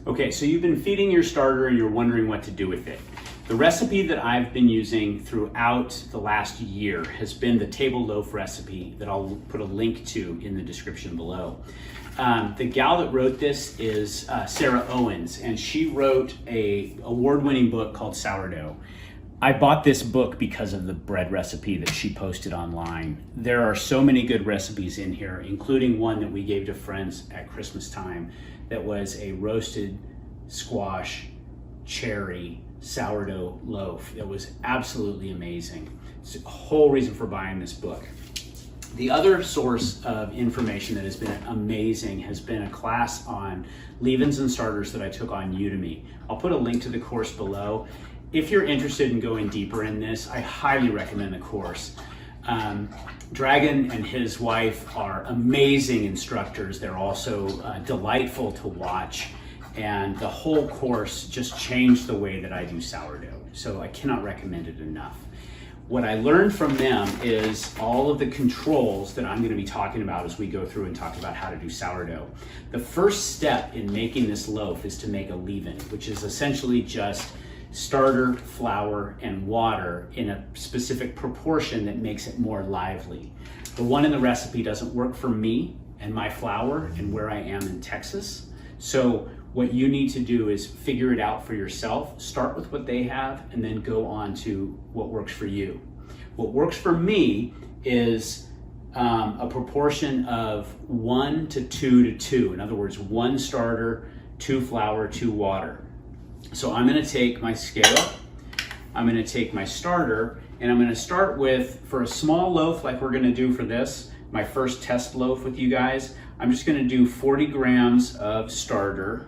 Okay, so you've been feeding your starter and you're wondering what to do with it. The recipe that I've been using throughout the last year has been the table loaf recipe that I'll put a link to in the description below. The gal that wrote this is Sarah Owens, and she wrote an award-winning book called Sourdough. I bought this book because of the bread recipe that she posted online. There are so many good recipes in here, including one that we gave to friends at Christmas time that was a roasted squash cherry sourdough loaf. It was absolutely amazing. It's the whole reason for buying this book. The other source of information that has been amazing has been a class on leavens and starters that I took on Udemy. I'll put a link to the course below. If you're interested in going deeper in this, I highly recommend the course. Dragan and his wife are amazing instructors. They're also delightful to watch, and the whole course just changed the way that I do sourdough. So I cannot recommend it enough. What I learned from them is all of the controls that I'm going to be talking about as we go through and talk about how to do sourdough. The first step in making this loaf is to make a leaven, which is essentially just starter, flour, and water in a specific proportion that makes it more lively. The one in the recipe doesn't work for me and my flour and where I am in Texas. So what you need to do is figure it out for yourself. Start with what they have and then go on to what works for you. What works for me is a proportion of 1 to 2 to 2. In other words, 1 starter, 2 flour, 2 water. So I'm going to take my scale, I'm going to take my starter, and I'm going to start with, for a small loaf like we're going to do for this, my first test loaf with you guys, I'm just going to do 40 grams of starter.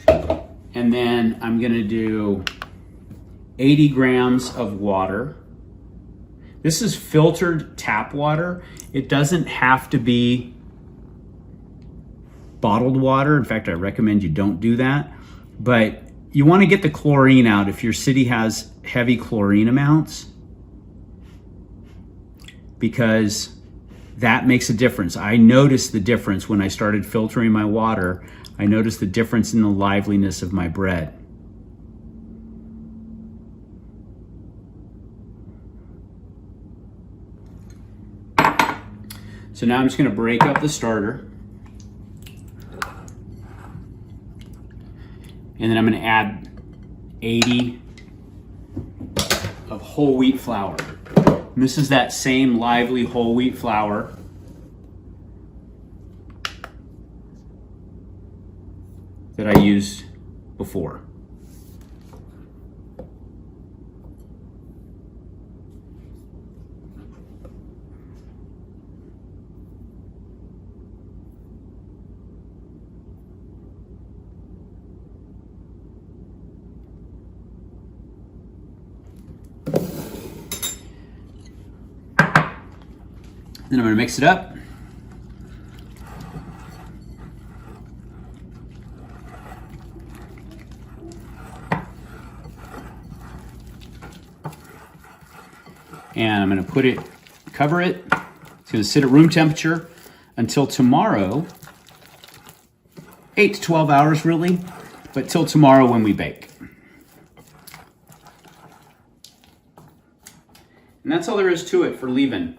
And then I'm going to do 80 grams of water. This is filtered tap water. It doesn't have to be bottled water. In fact, I recommend you don't do that. But you want to get the chlorine out if your city has heavy chlorine amounts, because that makes a difference. I noticed the difference when I started filtering my water. I noticed the difference in the liveliness of my bread. So now I'm just going to break up the starter. And then I'm going to add 80 of whole wheat flour. And this is that same lively whole wheat flour that I used before. Then I'm going to mix it up. And I'm going to cover it. It's going to sit at room temperature until tomorrow. 8 to 12 hours really, but till tomorrow when we bake. And that's all there is to it for leaving.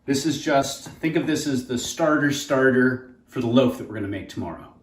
This is just, think of this as the starter for the loaf that we're going to make tomorrow.